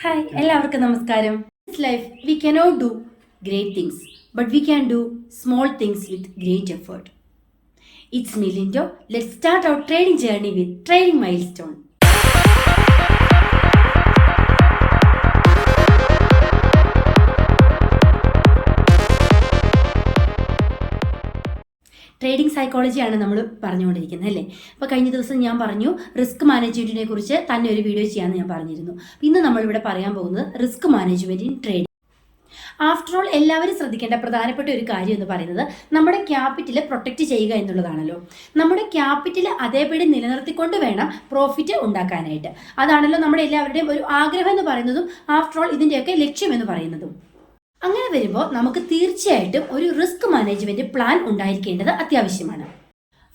Hi എല്ലാവർക്കും നമസ്കാരം. It's life we cannot do great things but we can do small things with great effort. It's me Lindo. Let's start our trading journey with trading milestone. Trading സൈക്കോളജിയാണ് നമ്മൾ പറഞ്ഞുകൊണ്ടിരിക്കുന്നത് അല്ലേ. അപ്പോൾ കഴിഞ്ഞ ദിവസം ഞാൻ പറഞ്ഞു റിസ്ക് മാനേജ്മെൻറ്റിനെ കുറിച്ച് തന്നെ ഒരു വീഡിയോ ചെയ്യാമെന്ന് ഞാൻ പറഞ്ഞിരുന്നു. ഇന്ന് നമ്മളിവിടെ പറയാൻ പോകുന്നത് risk management in trading. After all എല്ലാവരും ശ്രദ്ധിക്കേണ്ട പ്രധാനപ്പെട്ട ഒരു കാര്യം എന്ന് പറയുന്നത് നമ്മുടെ ക്യാപിറ്റൽ പ്രൊട്ടക്റ്റ് ചെയ്യുക എന്നുള്ളതാണല്ലോ. നമ്മുടെ ക്യാപിറ്റൽ അതേപടി നിലനിർത്തിക്കൊണ്ട് വേണം പ്രോഫിറ്റ് ഉണ്ടാക്കാനായിട്ട്. അതാണല്ലോ നമ്മുടെ എല്ലാവരുടെയും ഒരു ആഗ്രഹം എന്ന് പറയുന്നതും ആഫ്റ്റർ ഓൾ ഇതിൻ്റെയൊക്കെ ലക്ഷ്യം എന്ന് പറയുന്നതും. അങ്ങനെ വരുമ്പോൾ നമുക്ക് തീർച്ചയായിട്ടും ഒരു റിസ്ക് മാനേജ്മെന്റ് പ്ലാൻ ഉണ്ടായിരിക്കേണ്ടത് അത്യാവശ്യമാണ്.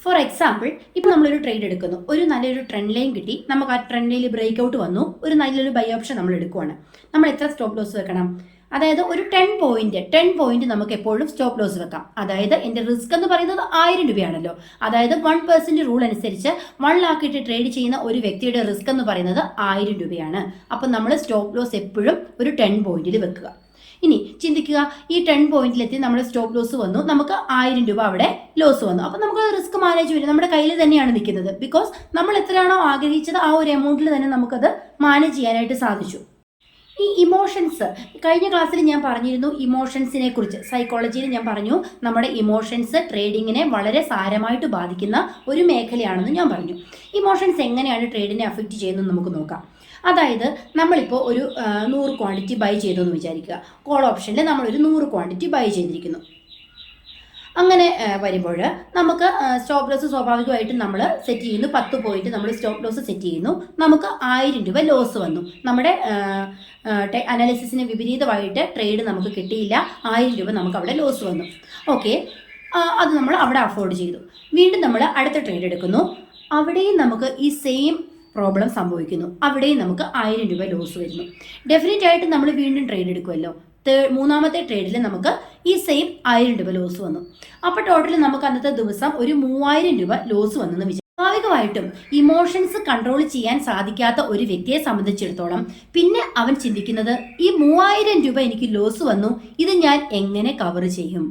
ഫോർ എക്സാമ്പിൾ, ഇപ്പം നമ്മളൊരു ട്രേഡ് എടുക്കുന്നു, ഒരു നല്ലൊരു ട്രെൻഡ് ലൈൻ കിട്ടി, നമുക്ക് ആ ട്രെൻഡ് ലൈനിൽ ബ്രേക്ക് ഔട്ട് വന്നു, ഒരു നല്ലൊരു ബൈ ഓപ്ഷൻ നമ്മൾ എടുക്കുവാണ്. നമ്മൾ എത്ര സ്റ്റോപ്പ് ലോസ് വെക്കണം? അതായത് ഒരു 10 പോയിന്റ് നമുക്ക് എപ്പോഴും സ്റ്റോപ്പ് ലോസ് വെക്കാം. അതായത് എൻ്റെ റിസ്ക് എന്ന് പറയുന്നത് 1000 രൂപയാണല്ലോ. അതായത് 1% റൂൾ അനുസരിച്ച് 1 lakh ഇട്ട് ട്രേഡ് ചെയ്യുന്ന ഒരു വ്യക്തിയുടെ റിസ്ക് എന്ന് പറയുന്നത് 1000 രൂപയാണ്. അപ്പം നമ്മൾ സ്റ്റോപ്പ് ലോസ് എപ്പോഴും ഒരു 10 പോയിന്റിൽ വെക്കുക. ഇനി ചിന്തിക്കുക, ഈ 10 പോയിന്റിലെത്തി നമ്മുടെ സ്റ്റോപ്പ് ലോസ് വന്നു, നമുക്ക് 1000 രൂപ അവിടെ ലോസ് വന്നു. അപ്പം നമുക്ക് റിസ്ക് മാനേജ്മെന്റ് നമ്മുടെ കയ്യിൽ തന്നെയാണ് നിൽക്കുന്നത്. ബിക്കോസ് നമ്മൾ എത്രയാണോ ആഗ്രഹിച്ചത് ആ ഒരു എമൗണ്ടിൽ തന്നെ നമുക്കത് മാനേജ് ചെയ്യാനായിട്ട് സാധിച്ചു. ഈ ഇമോഷൻസ്, കഴിഞ്ഞ ക്ലാസ്സിൽ ഞാൻ പറഞ്ഞിരുന്നു ഇമോഷൻസിനെ കുറിച്ച്. സൈക്കോളജിയിൽ ഞാൻ പറഞ്ഞു നമ്മുടെ ഇമോഷൻസ് ട്രേഡിങ്ങിനെ വളരെ സാരമായിട്ട് ബാധിക്കുന്ന ഒരു മേഖലയാണെന്ന് ഞാൻ പറഞ്ഞു. ഇമോഷൻസ് എങ്ങനെയാണ് ട്രേഡിനെ അഫക്റ്റ് ചെയ്യുന്നത് നമുക്ക് നോക്കാം. അതായത് നമ്മളിപ്പോൾ ഒരു 100 ക്വാണ്ടിറ്റി ബൈ ചെയ്തു എന്ന് വിചാരിക്കുക. കോൾ ഓപ്ഷനിൽ നമ്മളൊരു 100 ക്വാണ്ടിറ്റി ബൈ ചെയ്തിരിക്കുന്നു. അങ്ങനെ വരുമ്പോൾ നമുക്ക് സ്റ്റോപ്പ് ലോസ് സ്വാഭാവികമായിട്ടും നമ്മൾ സെറ്റ് ചെയ്യുന്നു. 10 പോയിന്റ് നമ്മൾ സ്റ്റോപ്പ് ലോസ് സെറ്റ് ചെയ്യുന്നു. നമുക്ക് 1000 രൂപ ലോസ് വന്നു. നമ്മുടെ അനാലിസിസിന് വിപരീതമായിട്ട് ട്രേഡ് നമുക്ക് കിട്ടിയില്ല, 1000 രൂപ നമുക്ക് അവിടെ ലോസ് വന്നു. ഓക്കെ, അത് നമ്മൾ അവിടെ അഫോർഡ് ചെയ്തു. വീണ്ടും നമ്മൾ അടുത്ത ട്രേഡ് എടുക്കുന്നു. അവിടെയും നമുക്ക് ഈ സെയിം പ്രോബ്ലം സംഭവിക്കുന്നു. അവിടെയും നമുക്ക് 1000 രൂപ ലോസ് വരുന്നു. ഡെഫിനറ്റ് ആയിട്ട് നമ്മൾ വീണ്ടും ട്രേഡ് എടുക്കുമല്ലോ. മൂന്നാമത്തെ ട്രേഡിൽ നമുക്ക് ഈ സെയിം 1000 രൂപ ലോസ് വന്നു. അപ്പോൾ ടോട്ടൽ നമുക്ക് അന്നത്തെ ദിവസം ഒരു 3000 രൂപ ലോസ് വന്നെന്ന് വിചാരിച്ചു. സ്വാഭാവികമായിട്ടും ഇമോഷൻസ് കൺട്രോൾ ചെയ്യാൻ സാധിക്കാത്ത ഒരു വ്യക്തിയെ സംബന്ധിച്ചിടത്തോളം പിന്നെ അവൻ ചിന്തിക്കുന്നത്, ഈ 3000 രൂപ എനിക്ക് ലോസ് വന്നു, ഇത് ഞാൻ എങ്ങനെ കവർ ചെയ്യും?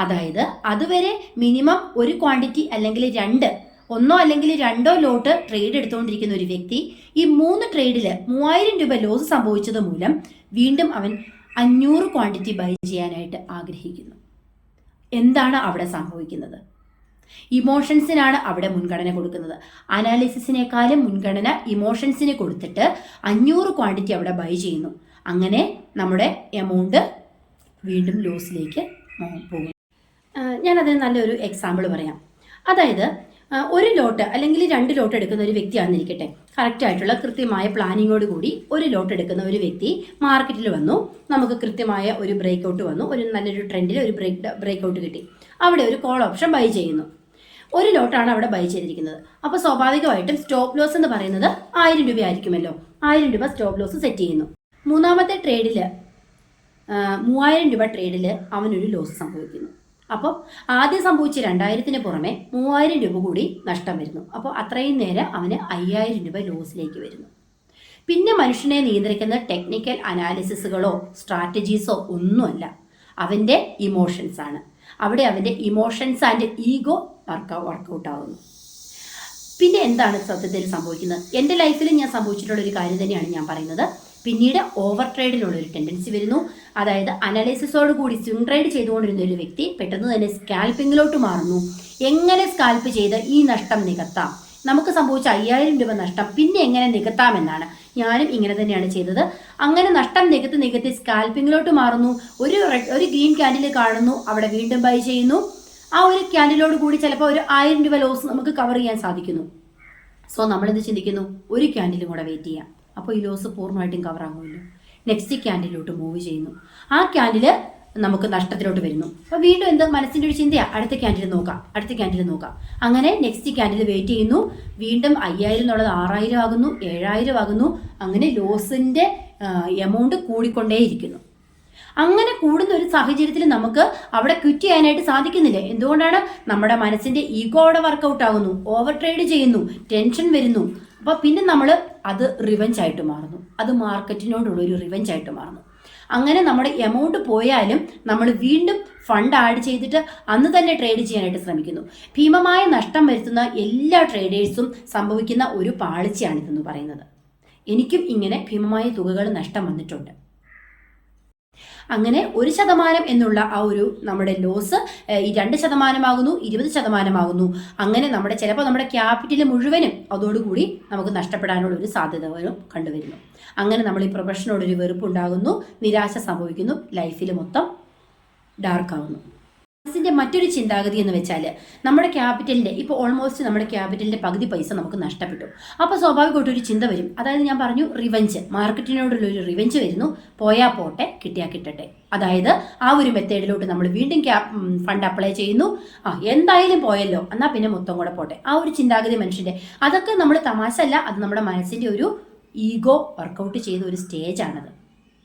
അതായത് അതുവരെ മിനിമം ഒരു ക്വാണ്ടിറ്റി അല്ലെങ്കിൽ ഒന്നോ അല്ലെങ്കിൽ 2 ലോട്ട് ട്രേഡ് എടുത്തുകൊണ്ടിരിക്കുന്ന ഒരു വ്യക്തി ഈ 3 ട്രേഡിൽ 3000 രൂപ ലോസ് സംഭവിച്ചത് മൂലം വീണ്ടും അവൻ 500 ക്വാണ്ടിറ്റി ബൈ ചെയ്യാനായിട്ട് ആഗ്രഹിക്കുന്നു. എന്താണ് അവിടെ സംഭവിക്കുന്നത്? ഇമോഷൻസിനാണ് അവിടെ മുൻഗണന കൊടുക്കുന്നത്. അനാലിസിസിനേക്കാളും മുൻഗണന ഇമോഷൻസിന് കൊടുത്തിട്ട് 500 ക്വാണ്ടിറ്റി അവിടെ ബൈ ചെയ്യുന്നു. അങ്ങനെ നമ്മുടെ എമൗണ്ട് വീണ്ടും ലോസിലേക്ക് പോകും. ഞാനതിന് നല്ലൊരു എക്സാമ്പിൾ പറയാം. അതായത് ഒരു ലോട്ട് അല്ലെങ്കിൽ 2 ലോട്ട് എടുക്കുന്ന ഒരു വ്യക്തിയാണെന്നിരിക്കട്ടെ. കറക്റ്റായിട്ടുള്ള കൃത്യമായ പ്ലാനിങ്ങോട് കൂടി ഒരു ലോട്ട് എടുക്കുന്ന ഒരു വ്യക്തി മാർക്കറ്റിൽ വന്നു. നമുക്ക് കൃത്യമായ ഒരു ബ്രേക്ക് ഔട്ട് വന്നു, ഒരു നല്ലൊരു ട്രെൻഡിൽ ഒരു ബ്രേക്ക് ഔട്ട് കിട്ടി. അവിടെ ഒരു കോൾ ഓപ്ഷൻ ബൈ ചെയ്യുന്നു. ഒരു ലോട്ടാണ് അവിടെ ബൈ ചെയ്തിരിക്കുന്നത്. അപ്പോൾ സ്വാഭാവികമായിട്ടും സ്റ്റോപ്പ് ലോസ് എന്ന് പറയുന്നത് 1000 രൂപ ആയിരിക്കുമല്ലോ. 1000 രൂപ സ്റ്റോപ്പ് ലോസ് സെറ്റ് ചെയ്യുന്നു. മൂന്നാമത്തെ ട്രേഡിൽ 3000 രൂപ ട്രേഡിൽ അവനൊരു ലോസ് സംഭവിക്കുന്നു. അപ്പോൾ ആദ്യം സംഭവിച്ച 2000-ന് പുറമെ 3000 രൂപ കൂടി നഷ്ടം വരുന്നു. അപ്പോൾ അത്രയും നേരം അവന് 5000 രൂപ ലോസിലേക്ക് വരുന്നു. പിന്നെ മനുഷ്യനെ നിയന്ത്രിക്കുന്ന ടെക്നിക്കൽ അനാലിസിസുകളോ സ്ട്രാറ്റജീസോ ഒന്നുമല്ല, അവൻ്റെ ഇമോഷൻസ് ആണ്. അവിടെ അവൻ്റെ ഇമോഷൻസ് ആൻഡ് ഈഗോ വർക്കൗട്ട് ആവുന്നു. പിന്നെ എന്താണ് സത്യത്തിൽ സംഭവിക്കുന്നത്? എൻ്റെ ലൈഫിൽ ഞാൻ സംഭവിച്ചിട്ടുള്ള ഒരു കാര്യം തന്നെയാണ് ഞാൻ പറയുന്നത്. പിന്നീട് ഓവർ ട്രേഡിനുള്ള ഒരു ടെൻഡൻസി വരുന്നു. അതായത് അനാലിസിസോട് കൂടി സ്വിംഗ് ട്രേഡ് ചെയ്തുകൊണ്ടിരുന്ന ഒരു വ്യക്തി പെട്ടെന്ന് തന്നെ സ്കാൽപ്പിങ്ങിലോട്ട് മാറുന്നു. എങ്ങനെ സ്കാൽപ്പ് ചെയ്ത് ഈ നഷ്ടം നികത്താം? നമുക്ക് സംഭവിച്ച 5000 രൂപ നഷ്ടം പിന്നെ എങ്ങനെ നികത്താമെന്നാണ്. ഞാനും ഇങ്ങനെ തന്നെയാണ് ചെയ്തത്. അങ്ങനെ നഷ്ടം നികത്തി സ്കാൽപ്പിങ്ങിലോട്ട് മാറുന്നു. ഒരു ഗ്രീൻ ക്യാൻഡിൽ കാണുന്നു, അവിടെ വീണ്ടും ബൈ ചെയ്യുന്നു. ആ ഒരു ക്യാൻഡിലോട് കൂടി ചിലപ്പോൾ ഒരു 1000 രൂപ ലോസ് നമുക്ക് കവർ ചെയ്യാൻ സാധിക്കുന്നു. സോ നമ്മളെന്ത് ചിന്തിക്കുന്നു? ഒരു ക്യാൻഡിലും കൂടെ വെയിറ്റ് ചെയ്യാം, അപ്പോൾ ഈ ലോസ് പൂർണ്ണമായിട്ടും കവർ ആകുമല്ലോ. നെക്സ്റ്റ് ക്യാൻഡിലോട്ട് മൂവ് ചെയ്യുന്നു. ആ ക്യാൻഡിൽ നമുക്ക് നഷ്ടത്തിലോട്ട് വരുന്നു. അപ്പോൾ വീണ്ടും മനസ്സിൻ്റെ ഒരു ചിന്തയാണ്, അടുത്ത ക്യാൻഡിൽ നോക്കാം. അങ്ങനെ നെക്സ്റ്റ് ക്യാൻഡിൽ വെയിറ്റ് ചെയ്യുന്നു. വീണ്ടും 5000 എന്നുള്ളത് 6000 ആകുന്നു, 7000 ആകുന്നു. അങ്ങനെ ലോസിൻ്റെ എമൗണ്ട് കൂടിക്കൊണ്ടേയിരിക്കുന്നു. അങ്ങനെ കൂടുന്ന ഒരു സാഹചര്യത്തിൽ നമുക്ക് അവിടെ ക്വിറ്റ് ചെയ്യാനായിട്ട് സാധിക്കുന്നില്ല. എന്തുകൊണ്ടാണ്? നമ്മുടെ മനസ്സിന്റെ ഈഗോ അവിടെ വർക്കൗട്ട് ആകുന്നു, ഓവർ ട്രേഡ് ചെയ്യുന്നു, ടെൻഷൻ വരുന്നു. അപ്പോൾ പിന്നെ നമ്മൾ അത് റിവഞ്ചായിട്ട് മാറുന്നു, അത് മാർക്കറ്റിനോടുള്ള ഒരു റിവഞ്ചായിട്ട് മാറുന്നു. അങ്ങനെ നമ്മുടെ എമൗണ്ട് പോയാലും നമ്മൾ വീണ്ടും ഫണ്ട് ആഡ് ചെയ്തിട്ട് അന്ന് തന്നെ ട്രേഡ് ചെയ്യാനായിട്ട് ശ്രമിക്കുന്നു. ഭീമമായ നഷ്ടം വരുത്തുന്ന എല്ലാ ട്രേഡേഴ്സും സംഭവിക്കുന്ന ഒരു പാളിച്ചയാണിതെന്ന് പറയുന്നത്. എനിക്കും ഇങ്ങനെ ഭീമമായ തുകകൾ നഷ്ടം വന്നിട്ടുണ്ട്. അങ്ങനെ 1% എന്നുള്ള ആ ഒരു നമ്മുടെ ലോസ് 2% 20% അങ്ങനെ ചിലപ്പോൾ നമ്മുടെ ക്യാപിറ്റൽ മുഴുവനും അതോടുകൂടി നമുക്ക് നഷ്ടപ്പെടാനുള്ള ഒരു സാധ്യതകളും കണ്ടുവരുന്നു. അങ്ങനെ നമ്മൾ ഈ പ്രൊഫഷനോടൊരു വെറുപ്പുണ്ടാകുന്നു, നിരാശ സംഭവിക്കുന്നു, ലൈഫിൽ മൊത്തം ഡാർക്കാവുന്നു. മനസ്സിൻ്റെ മറ്റൊരു ചിന്താഗതി എന്ന് വെച്ചാൽ നമ്മുടെ ക്യാപിറ്റലിൻ്റെ ഇപ്പോൾ ഓൾമോസ്റ്റ് നമ്മുടെ ക്യാപിറ്റലിൻ്റെ പകുതി പൈസ നമുക്ക് നഷ്ടപ്പെട്ടു. അപ്പോൾ സ്വാഭാവികമായിട്ടൊരു ചിന്ത വരും. അതായത് ഞാൻ പറഞ്ഞു റിവഞ്ച്, മാർക്കറ്റിനോടുള്ള ഒരു റിവഞ്ച് വരുന്നു. പോയാൽ പോട്ടെ, കിട്ടിയാൽ കിട്ടട്ടെ. അതായത് ആ ഒരു മെത്തേഡിലോട്ട് നമ്മൾ വീണ്ടും ഫണ്ട് അപ്ലൈ ചെയ്യുന്നു. എന്തായാലും പോയല്ലോ, എന്നാൽ പിന്നെ മൊത്തം കൂടെ പോട്ടെ. ആ ഒരു ചിന്താഗതി മനുഷ്യൻ്റെ, അതൊക്കെ നമ്മൾ തമാശ അല്ല, അത് നമ്മുടെ മനസ്സിൻ്റെ ഒരു ഈഗോ വർക്കൗട്ട് ചെയ്ത ഒരു സ്റ്റേജാണത്.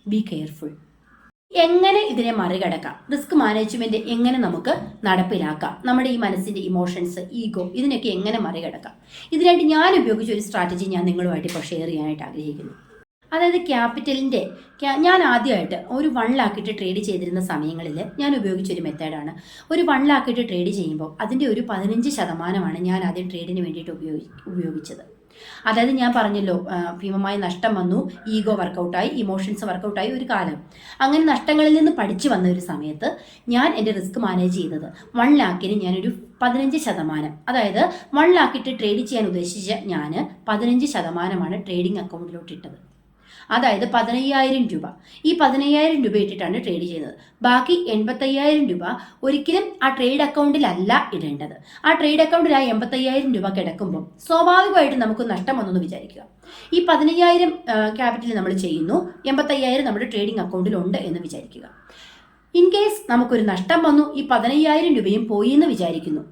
Be careful. എങ്ങനെ ഇതിനെ മറികടക്കാം, റിസ്ക് മാനേജ്മെന്റ് എങ്ങനെ നമുക്ക് നടപ്പിലാക്കാം, നമ്മുടെ ഈ മനസ്സിന്റെ ഇമോഷൻസ്, ഈഗോ, ഇതിനൊക്കെ എങ്ങനെ മറികടക്കാം, ഇതിനായിട്ട് ഞാൻ ഉപയോഗിച്ച ഒരു സ്ട്രാറ്റജി ഞാൻ നിങ്ങളുമായിട്ട് ഇപ്പോൾ ഷെയർ ചെയ്യാനായിട്ട് ആഗ്രഹിക്കുന്നു. അതായത് ക്യാപിറ്റലിൻ്റെ ഞാൻ ആദ്യമായിട്ട് ഒരു 1 lakh ട്രേഡ് ചെയ്തിരുന്ന സമയങ്ങളിൽ ഞാൻ ഉപയോഗിച്ചൊരു മെത്തേഡാണ്. ഒരു 1 lakh ട്രേഡ് ചെയ്യുമ്പോൾ അതിൻ്റെ ഒരു 15% ഞാൻ ആദ്യം ട്രേഡിന് വേണ്ടിയിട്ട് ഉപയോഗിച്ചത്. അതായത് ഞാൻ പറഞ്ഞല്ലോ, ഭീമമായ നഷ്ടം വന്നു, ഈഗോ വർക്കൗട്ടായി, ഇമോഷൻസ് വർക്കൗട്ടായി ഒരു കാലം. അങ്ങനെ നഷ്ടങ്ങളിൽ നിന്ന് പഠിച്ചു വന്ന ഒരു സമയത്ത് ഞാൻ എൻ്റെ റിസ്ക് മാനേജ് ചെയ്തത് 1 lakh ഞാനൊരു 15%, അതായത് 1 lakh ട്രേഡ് ചെയ്യാൻ ഉദ്ദേശിച്ച ഞാൻ 15% ട്രേഡിംഗ് അക്കൗണ്ടിലോട്ട് ഇട്ടത്. അതായത് 15,000 രൂപ. ഈ 15,000 രൂപ ഇട്ടിട്ടാണ് ട്രേഡ് ചെയ്യുന്നത്. ബാക്കി 85,000 രൂപ ഒരിക്കലും ആ ട്രേഡ് അക്കൗണ്ടിലല്ല ഇടേണ്ടത്. ആ ട്രേഡ് അക്കൗണ്ടിൽ ആ 85,000 രൂപ കിടക്കുമ്പോൾ സ്വാഭാവികമായിട്ടും നമുക്ക് നഷ്ടം വന്നെന്ന് വിചാരിക്കുക. ഈ 15,000 ക്യാപിറ്റൽ നമ്മൾ ചെയ്യുന്നു, 85,000 നമ്മുടെ ട്രേഡിംഗ് അക്കൗണ്ടിലുണ്ട് എന്ന് വിചാരിക്കുക. ഇൻ കേസ് നമുക്കൊരു നഷ്ടം വന്നു, ഈ 15,000 രൂപയും പോയി എന്ന് വിചാരിക്കുന്നു.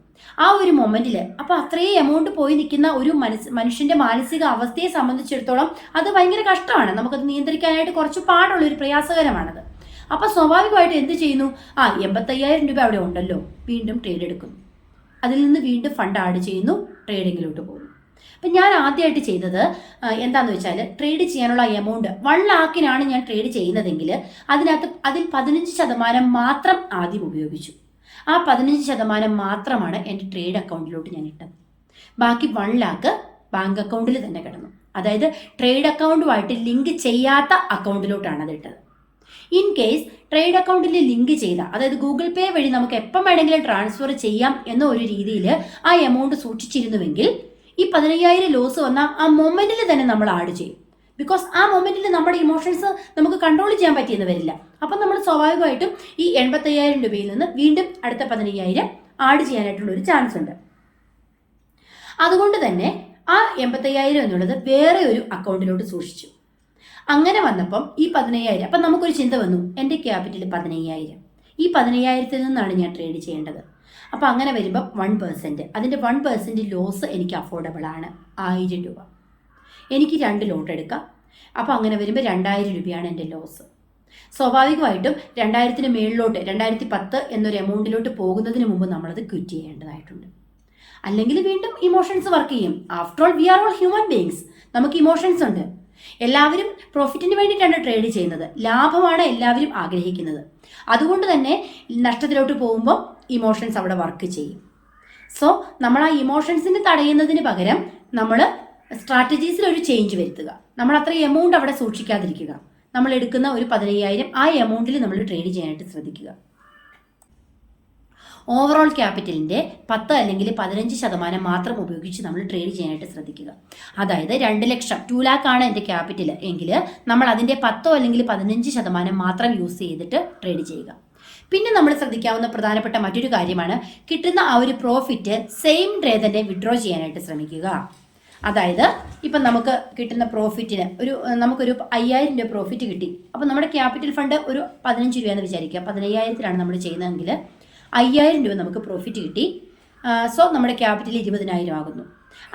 ആ ഒരു മൊമെന്റിൽ അപ്പോൾ അത്രയും എമൗണ്ട് പോയി നിൽക്കുന്ന ഒരു മനുഷ്യന്റെ മാനസിക അവസ്ഥയെ സംബന്ധിച്ചിടത്തോളം അത് ഭയങ്കര കഷ്ടമാണ്. നമുക്കത് നിയന്ത്രിക്കാനായിട്ട് കുറച്ച് പാടുള്ളൊരു പ്രയാസകരമാണത്. അപ്പോൾ സ്വാഭാവികമായിട്ട് എന്ത് ചെയ്യുന്നു, 85,000 രൂപ അവിടെ ഉണ്ടല്ലോ, വീണ്ടും ട്രേഡ് എടുക്കുന്നു. അതിൽ നിന്ന് വീണ്ടും ഫണ്ട് ആഡ് ചെയ്യുന്നു, ട്രേഡിങ്ങിലോട്ട് പോകുന്നു. അപ്പം ഞാൻ ആദ്യമായിട്ട് ചെയ്തത് എന്താണെന്ന് വെച്ചാൽ, ട്രേഡ് ചെയ്യാനുള്ള എമൗണ്ട് 1 lakh ഞാൻ ട്രേഡ് ചെയ്യുന്നതെങ്കിൽ അതിൽ 15% മാത്രം ആദ്യം ഉപയോഗിച്ചു. ആ 15% മാത്രമാണ് എൻ്റെ ട്രേഡ് അക്കൗണ്ടിലോട്ട് ഞാൻ ഇട്ടത്. ബാക്കി 1 lakh ബാങ്ക് അക്കൗണ്ടിൽ തന്നെ കിടന്നു. അതായത് ട്രേഡ് അക്കൗണ്ടുമായിട്ട് ലിങ്ക് ചെയ്യാത്ത അക്കൗണ്ടിലോട്ടാണ് അത് ഇട്ടത്. ഇൻ കേസ് ട്രേഡ് അക്കൗണ്ടിൽ ലിങ്ക് ചെയ്ത, അതായത് ഗൂഗിൾ പേ വഴി നമുക്ക് എപ്പം വേണമെങ്കിലും ട്രാൻസ്ഫർ ചെയ്യാം എന്ന ഒരു രീതിയിൽ ആ എമൗണ്ട് സൂക്ഷിച്ചിരുന്നുവെങ്കിൽ ഈ 15,000 ലോസ് വന്ന ആ മൊമെന്റിൽ തന്നെ നമ്മൾ ആഡ് ചെയ്യും. ബിക്കോസ് ആ മൊമെന്റിൽ നമ്മുടെ ഇമോഷൻസ് നമുക്ക് കൺട്രോൾ ചെയ്യാൻ പറ്റിയെന്ന് വരില്ല. അപ്പം നമ്മൾ സ്വാഭാവികമായിട്ടും ഈ 85,000 രൂപയിൽ നിന്ന് വീണ്ടും അടുത്ത 15,000 ആഡ് ചെയ്യാനായിട്ടുള്ള ഒരു ചാൻസ് ഉണ്ട്. അതുകൊണ്ട് തന്നെ ആ 85,000 എന്നുള്ളത് വേറെ ഒരു അക്കൗണ്ടിലോട്ട് സൂക്ഷിച്ചു. അങ്ങനെ വന്നപ്പം ഈ 15,000, അപ്പം നമുക്കൊരു ചിന്ത വന്നു, എൻ്റെ ക്യാപിറ്റൽ 15,000, ഈ 15,000 നിന്നാണ് ഞാൻ ട്രേഡ് ചെയ്യേണ്ടത്. അപ്പോൾ അങ്ങനെ വരുമ്പം 1%, അതിൻ്റെ 1% ലോസ് എനിക്ക് അഫോർഡബിൾ ആണ്. 1000 രൂപ എനിക്ക് 2 ലോട്ട് എടുക്കാം. അപ്പോൾ അങ്ങനെ വരുമ്പോൾ 2,000 രൂപയാണ് എൻ്റെ ലോസ്. സ്വാഭാവികമായിട്ടും 2,000 മേളിലോട്ട് 2,010 എന്നൊരു എമൗണ്ടിലോട്ട് പോകുന്നതിന് മുമ്പ് നമ്മളത് ക്വിറ്റ് ചെയ്യേണ്ടതായിട്ടുണ്ട്. അല്ലെങ്കിൽ വീണ്ടും ഇമോഷൻസ് വർക്ക് ചെയ്യും. After all we are all human beings, നമുക്ക് ഇമോഷൻസ് ഉണ്ട്. എല്ലാവരും പ്രോഫിറ്റിന് വേണ്ടിയിട്ടാണ് ട്രേഡ് ചെയ്യുന്നത്, ലാഭമാണ് എല്ലാവരും ആഗ്രഹിക്കുന്നത്. അതുകൊണ്ട് തന്നെ നഷ്ടത്തിലോട്ട് പോകുമ്പോൾ ഇമോഷൻസ് അവിടെ വർക്ക് ചെയ്യും. സോ നമ്മൾ ആ ഇമോഷൻസിനെ തടയുന്നതിന് പകരം നമ്മൾ സ്ട്രാറ്റജീസിൽ ഒരു ചേഞ്ച് വരുത്തുക. നമ്മൾ അത്ര എമൗണ്ട് അവിടെ സൂക്ഷിക്കാതിരിക്കുക. നമ്മൾ എടുക്കുന്ന ഒരു 15,000 ആ എമൗണ്ടിൽ നമ്മൾ ട്രേഡ് ചെയ്യാനായിട്ട് ശ്രദ്ധിക്കുക. ഓവറോൾ ക്യാപിറ്റലിൻ്റെ 10 അല്ലെങ്കിൽ 15% മാത്രം ഉപയോഗിച്ച് നമ്മൾ ട്രേഡ് ചെയ്യാനായിട്ട് ശ്രദ്ധിക്കുക. അതായത് 2 ലക്ഷം 2 lakh ആണ് എൻ്റെ ക്യാപിറ്റൽ എങ്കിൽ നമ്മൾ അതിൻ്റെ 10 അല്ലെങ്കിൽ 15% മാത്രം യൂസ് ചെയ്തിട്ട് ട്രേഡ് ചെയ്യുക. പിന്നെ നമ്മൾ ശ്രദ്ധിക്കാവുന്ന പ്രധാനപ്പെട്ട മറ്റൊരു കാര്യമാണ്, കിട്ടുന്ന ആ ഒരു പ്രോഫിറ്റ് സെയിം ഡേ തന്നെ വിഡ്രോ ചെയ്യാനായിട്ട് ശ്രമിക്കുക. അതായത് ഇപ്പം നമുക്ക് കിട്ടുന്ന പ്രോഫിറ്റിന് നമുക്കൊരു 5,000 രൂപ പ്രോഫിറ്റ് കിട്ടി. അപ്പം നമ്മുടെ ക്യാപിറ്റൽ ഫണ്ട് ഒരു 15 രൂപയെന്ന് വിചാരിക്കുക. 15,000 നമ്മൾ ചെയ്യുന്നതെങ്കിൽ 5,000 രൂപ നമുക്ക് പ്രോഫിറ്റ് കിട്ടി. സോ നമ്മുടെ ക്യാപിറ്റൽ 20,000 ആകുന്നു.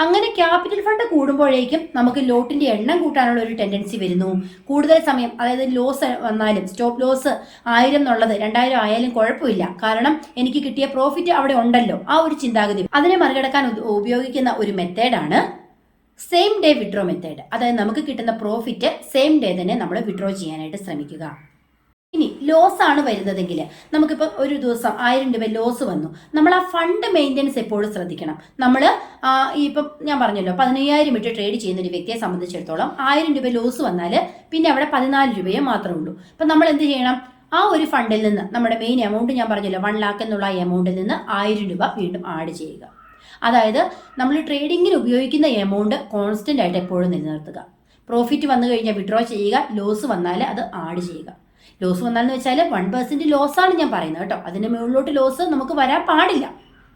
അങ്ങനെ ക്യാപിറ്റൽ ഫണ്ട് കൂടുമ്പോഴേക്കും നമുക്ക് ലോട്ടിൻ്റെ എണ്ണം കൂട്ടാനുള്ള ഒരു ടെൻഡൻസി വരുന്നു. കൂടുതൽ സമയം, അതായത് ലോസ് വന്നാലും സ്റ്റോപ്പ് ലോസ് 1000 എന്നുള്ളത് 2,000 ആയാലും കുഴപ്പമില്ല, കാരണം എനിക്ക് കിട്ടിയ പ്രോഫിറ്റ് അവിടെ ഉണ്ടല്ലോ. ആ ഒരു ചിന്താഗതി അതിനെ മറികടക്കാൻ ഉപയോഗിക്കുന്ന ഒരു മെത്തേഡാണ് സെയിം ഡേ വിഡ്രോ മെത്തേഡ്, അതായത് നമുക്ക് കിട്ടുന്ന പ്രോഫിറ്റ് സെയിം ഡേ തന്നെ നമ്മൾ വിഡ്രോ ചെയ്യാനായിട്ട് ശ്രമിക്കുക. ഇനി ലോസ് ആണ് വരുന്നതെങ്കിൽ നമുക്കിപ്പോൾ ഒരു ദിവസം 1000 രൂപ ലോസ് വന്നു, നമ്മൾ ആ ഫണ്ട് മെയിൻ്റെനൻസ് എപ്പോഴും ശ്രദ്ധിക്കണം. നമ്മൾ ഇപ്പം ഞാൻ പറഞ്ഞല്ലോ 15000 ഇട്ട് ട്രേഡ് ചെയ്യുന്ന ഒരു വ്യക്തിയെ സംബന്ധിച്ചിടത്തോളം 1000 രൂപ ലോസ് വന്നാൽ പിന്നെ അവിടെ 14 രൂപയെ മാത്രമേ ഉള്ളൂ. അപ്പം നമ്മൾ എന്ത് ചെയ്യണം, ആ ഒരു ഫണ്ടിൽ നിന്ന് നമ്മുടെ മെയിൻ എമൗണ്ട് ഞാൻ പറഞ്ഞല്ലോ 1 lakh എന്നുള്ള എമൗണ്ടിൽ നിന്ന് 1000 രൂപ വീണ്ടും ആഡ് ചെയ്യുക. അതായത് നമ്മൾ ട്രേഡിങ്ങിന് ഉപയോഗിക്കുന്ന എമൗണ്ട് കോൺസ്റ്റന്റ് ആയിട്ട് എപ്പോഴും നിലനിർത്തുക. പ്രോഫിറ്റ് വന്നു കഴിഞ്ഞാൽ വിഡ്രോ ചെയ്യുക, ലോസ് വന്നാൽ അത് ആഡ് ചെയ്യുക. ലോസ് വന്നാലെന്ന് വെച്ചാൽ 1% ലോസാണ് ഞാൻ പറയുന്നത് കേട്ടോ, അതിന് മുകളിലോട്ട് ലോസ് നമുക്ക് വരാൻ പാടില്ല,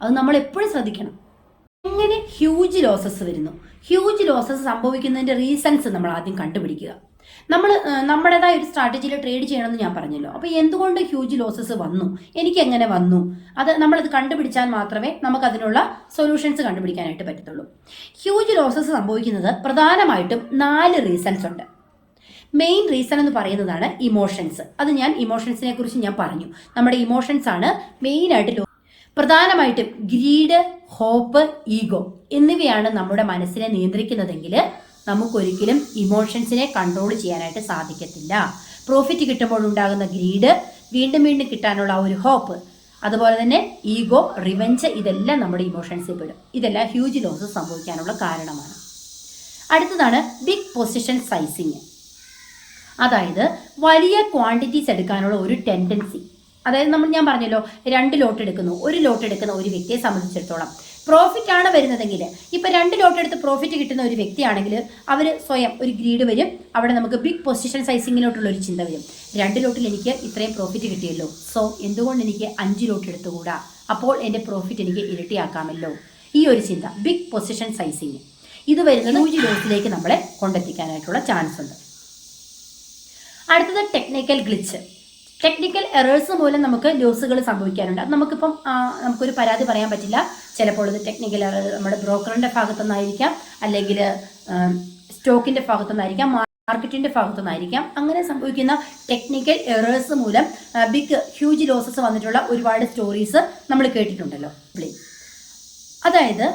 അത് നമ്മൾ എപ്പോഴും ശ്രദ്ധിക്കണം. എങ്ങനെ ഹ്യൂജ് ലോസസ് വരുന്നു, ഹ്യൂജ് ലോസസ് സംഭവിക്കുന്നതിൻ്റെ റീസൺസ് നമ്മൾ ആദ്യം കണ്ടുപിടിക്കുക. നമ്മൾ നമ്മുടേതായ ഒരു സ്ട്രാറ്റജിയിൽ ട്രേഡ് ചെയ്യണമെന്ന് ഞാൻ പറഞ്ഞല്ലോ. അപ്പോൾ എന്തുകൊണ്ട് ഹ്യൂജ് ലോസസ് വന്നു, എനിക്ക് എങ്ങനെ വന്നു, നമ്മളത് കണ്ടുപിടിച്ചാൽ മാത്രമേ നമുക്ക് അതിനുള്ള സൊല്യൂഷൻസ് കണ്ടുപിടിക്കാനായിട്ട് പറ്റത്തുള്ളൂ. ഹ്യൂജ് ലോസസ് സംഭവിക്കുന്നത് പ്രധാനമായിട്ടും 4 റീസൺസ് ഉണ്ട്. മെയിൻ റീസൺ എന്ന് പറയുന്നതാണ് ഇമോഷൻസ്. അത് ഞാൻ ഇമോഷൻസിനെ കുറിച്ച് ഞാൻ പറഞ്ഞു. നമ്മുടെ ഇമോഷൻസ് ആണ് മെയിനായിട്ട്. പ്രധാനമായിട്ടും ഗ്രീഡ്, ഹോപ്പ്, ഈഗോ എന്നിവയാണ് നമ്മുടെ മനസ്സിനെ നിയന്ത്രിക്കുന്നതെങ്കിൽ നമുക്കൊരിക്കലും ഇമോഷൻസിനെ കൺട്രോൾ ചെയ്യാനായിട്ട് സാധിക്കത്തില്ല. പ്രോഫിറ്റ് കിട്ടുമ്പോൾ ഉണ്ടാകുന്ന ഗ്രീഡ്, വീണ്ടും വീണ്ടും കിട്ടാനുള്ള ഒരു ഹോപ്പ്, അതുപോലെ തന്നെ ഈഗോ, റിവെഞ്ച്, ഇതെല്ലാം നമ്മുടെ ഇമോഷൻസിൽ പെടും. ഇതെല്ലാം ഹ്യൂജ് ലോസ് സംഭവിക്കാനുള്ള കാരണമാണ്. അടുത്തതാണ് ബിഗ് പൊസിഷൻ സൈസിങ്. അതായത് വലിയ ക്വാണ്ടിറ്റീസ് എടുക്കാനുള്ള ഒരു ടെൻഡൻസി. അതായത് ഞാൻ പറഞ്ഞല്ലോ 2 ലോട്ട് എടുക്കുന്നു, 1 ലോട്ട് എടുക്കുന്ന ഒരു വ്യക്തിയെ സംബന്ധിച്ചിടത്തോളം പ്രോഫിറ്റ് ആണ് വരുന്നതെങ്കിൽ, ഇപ്പം 2 ലോട്ട് എടുത്ത് പ്രോഫിറ്റ് കിട്ടുന്ന ഒരു വ്യക്തിയാണെങ്കിൽ അവർ സ്വയം ഒരു ഗ്രീഡ് വരും, അവിടെ നമുക്ക് ബിഗ് പൊസിഷൻ സൈസിങ്ങിലോട്ടുള്ള ഒരു ചിന്ത വരും. 2 ലോട്ടിൽ എനിക്ക് ഇത്രയും പ്രോഫിറ്റ് കിട്ടിയല്ലോ, സോ എന്തുകൊണ്ട് എനിക്ക് 5 ലോട്ട് എടുത്തുകൂടാ, അപ്പോൾ എൻ്റെ പ്രോഫിറ്റ് എനിക്ക് ഇരട്ടിയാക്കാമല്ലോ. ഈ ഒരു ചിന്ത, ബിഗ് പൊസിഷൻ സൈസിങ്, ഇത് വരുന്നത് ഹ്യൂജ് ലോസിലേക്ക് നമ്മളെ കൊണ്ടെത്തിക്കാനായിട്ടുള്ള ചാൻസ് ഉണ്ട്. അടുത്തത് ടെക്നിക്കൽ ഗ്ലിച്ച്. ടെക്നിക്കൽ എറേഴ്സ് മൂലം നമുക്ക് ലോസുകൾ സംഭവിക്കാറുണ്ട്. അത് നമുക്കൊരു പരാതി പറയാൻ പറ്റില്ല. ചിലപ്പോൾ ഇത് ടെക്നിക്കൽ എറർ നമ്മുടെ ബ്രോക്കറിൻ്റെ ഭാഗത്തുനിന്നായിരിക്കാം, അല്ലെങ്കിൽ സ്റ്റോക്കിൻ്റെ ഭാഗത്തുനിന്നായിരിക്കാം, മാർക്കറ്റിൻ്റെ ഭാഗത്തുനിന്നായിരിക്കാം. അങ്ങനെ സംഭവിക്കുന്ന ടെക്നിക്കൽ എറേഴ്സ് മൂലം ഹ്യൂജ് ലോസസ് വന്നിട്ടുള്ള ഒരുപാട് സ്റ്റോറീസ് നമ്മൾ കേട്ടിട്ടുണ്ടല്ലോ. അതായത്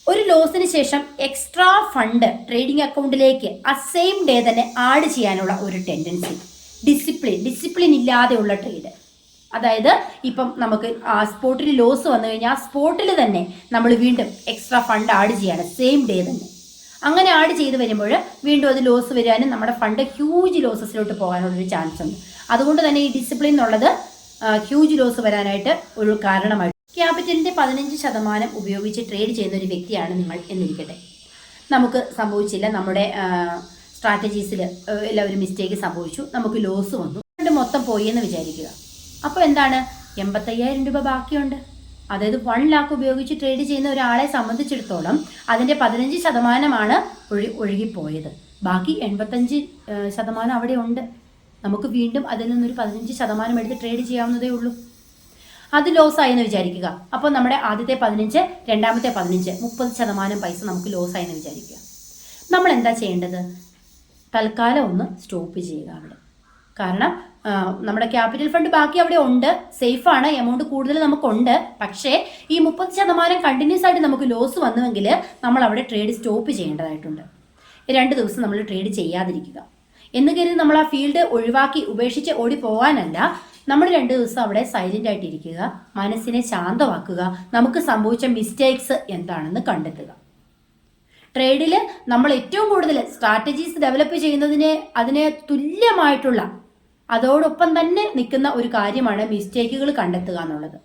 ഒരു ലോസിന് ശേഷം എക്സ്ട്രാ ഫണ്ട് ട്രേഡിംഗ് അക്കൗണ്ടിലേക്ക് ആ സെയിം ഡേ തന്നെ ആഡ് ചെയ്യാനുള്ള ഒരു ടെൻഡൻസി, ഡിസിപ്ലിൻ ഇല്ലാതെയുള്ള ട്രേഡ്. അതായത് ഇപ്പം നമുക്ക് ആ സ്പോട്ടിൽ ലോസ് വന്നു കഴിഞ്ഞാൽ ആ സ്പോട്ടിൽ തന്നെ നമ്മൾ വീണ്ടും എക്സ്ട്രാ ഫണ്ട് ആഡ് ചെയ്യാണ് സെയിം ഡേ തന്നെ. അങ്ങനെ ആഡ് ചെയ്ത് വരുമ്പോൾ വീണ്ടും അത് ലോസ് വരാനും നമ്മുടെ ഫണ്ട് ഹ്യൂജ് ലോസസിലോട്ട് പോകാനുള്ളൊരു ചാൻസ് ഉണ്ട്. അതുകൊണ്ട് തന്നെ ഈ ഡിസിപ്ലിൻ എന്നുള്ളത് ഹ്യൂജ് ലോസ് വരാനായിട്ട് ഒരു കാരണമായി. ക്യാപിറ്റലിൻ്റെ 15% ഉപയോഗിച്ച് ട്രേഡ് ചെയ്യുന്ന ഒരു വ്യക്തിയാണ് നിങ്ങൾ എന്നിരിക്കട്ടെ. നമുക്ക് സംഭവിച്ചില്ല, നമ്മുടെ സ്ട്രാറ്റജീസിൽ എല്ലാം ഒരു മിസ്റ്റേക്ക് സംഭവിച്ചു, നമുക്ക് ലോസ് വന്നു, മൊത്തം പോയി എന്ന് വിചാരിക്കുക. അപ്പോൾ എന്താണ്, 85,000 രൂപ ബാക്കിയുണ്ട്. അതായത് 1 lakh ഉപയോഗിച്ച് ട്രേഡ് ചെയ്യുന്ന ഒരാളെ സംബന്ധിച്ചിടത്തോളം അതിൻ്റെ 15% ഒഴുകിപ്പോയത്. ബാക്കി 85% അവിടെ ഉണ്ട്. നമുക്ക് വീണ്ടും അതിൽ നിന്നൊരു 15% എടുത്ത് ട്രേഡ് ചെയ്യാവുന്നതേ ഉള്ളൂ. അത് ലോസ് ആയെന്ന് വിചാരിക്കുക. അപ്പോൾ നമ്മുടെ ആദ്യത്തെ 15, രണ്ടാമത്തെ 15, 30% പൈസ നമുക്ക് ലോസ് ആയെന്ന് വിചാരിക്കുക. നമ്മൾ എന്താ ചെയ്യേണ്ടത്, തൽക്കാലം ഒന്ന് സ്റ്റോപ്പ് ചെയ്യുക അവിടെ. കാരണം നമ്മുടെ ക്യാപിറ്റൽ ഫണ്ട് ബാക്കി അവിടെ ഉണ്ട്, സേഫാണ്, എമൗണ്ട് കൂടുതൽ നമുക്കുണ്ട്. പക്ഷേ ഈ 30% കണ്ടിന്യൂസ് ആയിട്ട് നമുക്ക് ലോസ് വന്നുവെങ്കിൽ നമ്മൾ അവിടെ ട്രേഡ് സ്റ്റോപ്പ് ചെയ്യേണ്ടതായിട്ടുണ്ട്. 2 ദിവസം നമ്മൾ ട്രേഡ് ചെയ്യാതിരിക്കുക എന്ന് കരുതി നമ്മൾ ആ ഫീൽഡ് ഒഴിവാക്കി ഉപേക്ഷിച്ച് ഓടി പോകാനല്ല. നമ്മൾ 2 ദിവസം അവിടെ സൈലന്റ് ആയിട്ടിരിക്കുക, മനസ്സിനെ ശാന്തമാക്കുക, നമുക്ക് സംഭവിച്ച മിസ്റ്റേക്സ് എന്താണെന്ന് കണ്ടെത്തുക. ട്രേഡിൽ നമ്മൾ ഏറ്റവും കൂടുതൽ സ്ട്രാറ്റജീസ് ഡെവലപ്പ് ചെയ്യുന്നതിന് അതിന് തുല്യമായിട്ടുള്ള അതോടൊപ്പം തന്നെ നിൽക്കുന്ന ഒരു കാര്യമാണ് മിസ്റ്റേക്കുകൾ കണ്ടെത്തുക എന്നുള്ളത്.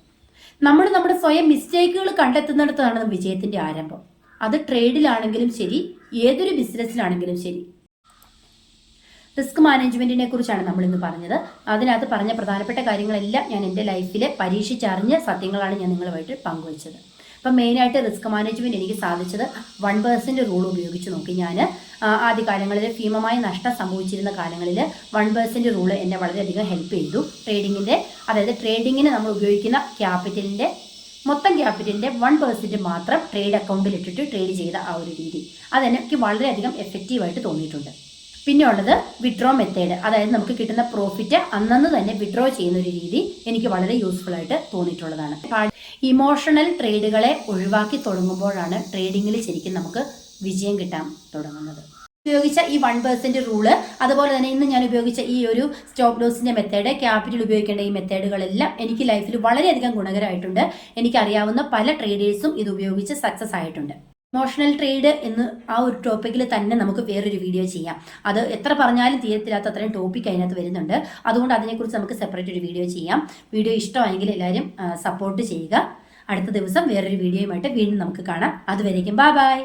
നമ്മുടെ സ്വയം മിസ്റ്റേക്കുകൾ കണ്ടെത്തുന്നിടത്താണ് വിജയത്തിൻ്റെ ആരംഭം. അത് ട്രേഡിലാണെങ്കിലും ശരി, ഏതൊരു ബിസിനസ്സിലാണെങ്കിലും ശരി. റിസ്ക് മാനേജ്മെൻറ്റിനെ കുറിച്ചാണ് നമ്മളിന്ന് പറഞ്ഞത്. അതിനകത്ത് പറഞ്ഞ പ്രധാനപ്പെട്ട കാര്യങ്ങളെല്ലാം ഞാൻ എൻ്റെ ലൈഫിൽ പരീക്ഷിച്ചറിഞ്ഞ സത്യങ്ങളാണ് ഞാൻ നിങ്ങളുമായിട്ട് പങ്കുവച്ചത്. അപ്പം മെയിനായിട്ട് റിസ്ക് മാനേജ്മെൻറ്റ് എനിക്ക് സാധിച്ചത് 1% റൂൾ ഉപയോഗിച്ച് നോക്കി. ഞാൻ ആദ്യകാലങ്ങളിൽ ഭീമമായ നഷ്ടം സംഭവിച്ചിരുന്ന കാലങ്ങളിൽ 1% റൂൾ എന്നെ വളരെയധികം ഹെൽപ്പ് ചെയ്തു. അതായത് ട്രേഡിങ്ങിന് നമ്മൾ ഉപയോഗിക്കുന്ന ക്യാപിറ്റലിൻ്റെ മൊത്തം ക്യാപിറ്റലിൻ്റെ 1% മാത്രം ട്രേഡ് അക്കൗണ്ടിൽ ഇട്ടിട്ട് ട്രേഡ് ചെയ്ത ആ ഒരു രീതി അതെനിക്ക് വളരെയധികം എഫക്റ്റീവായിട്ട് തോന്നിയിട്ടുണ്ട്. പിന്നെ ഉള്ളത് വിഡ്രോ മെത്തേഡ്, അതായത് നമുക്ക് കിട്ടുന്ന പ്രോഫിറ്റ് അന്നന്ന് തന്നെ വിഡ്രോ ചെയ്യുന്ന ഒരു രീതി എനിക്ക് വളരെ യൂസ്ഫുൾ ആയിട്ട് തോന്നിയിട്ടുള്ളതാണ്. ഇമോഷണൽ ട്രേഡുകളെ ഒഴിവാക്കി തുടങ്ങുമ്പോഴാണ് ട്രേഡിങ്ങിൽ ശരിക്കും നമുക്ക് വിജയം കിട്ടാൻ തുടങ്ങുന്നത്. ഉപയോഗിച്ച ഈ 1% റൂള്, അതുപോലെ തന്നെ ഇന്ന് ഞാൻ ഉപയോഗിച്ച ഈ ഒരു സ്റ്റോപ്പ് ലോസിന്റെ മെത്തേഡ്, ക്യാപിറ്റൽ ഉപയോഗിക്കേണ്ട ഈ മെത്തേഡുകളെല്ലാം എനിക്ക് ലൈഫിൽ വളരെയധികം ഗുണകരമായിട്ടുണ്ട്. എനിക്കറിയാവുന്ന പല ട്രേഡേഴ്സും ഇത് ഉപയോഗിച്ച് സക്സസ് ആയിട്ടുണ്ട്. ഇമോഷണൽ ട്രേഡ് എന്ന് ആ ഒരു ടോപ്പിക്കിൽ തന്നെ നമുക്ക് വേറൊരു വീഡിയോ ചെയ്യാം. അത് എത്ര പറഞ്ഞാലും തീരത്തില്ലാത്ത അത്രയും ടോപ്പിക് അതിനകത്ത് വരുന്നുണ്ട്. അതുകൊണ്ട് അതിനെക്കുറിച്ച് നമുക്ക് സെപ്പറേറ്റ് ഒരു വീഡിയോ ചെയ്യാം. വീഡിയോ ഇഷ്ടമായെങ്കിൽ എല്ലാവരും സപ്പോർട്ട് ചെയ്യുക. അടുത്ത ദിവസം വേറൊരു വീഡിയോയുമായിട്ട് വീണ്ടും നമുക്ക് കാണാം. അതുവരേക്കും ബൈ ബൈ.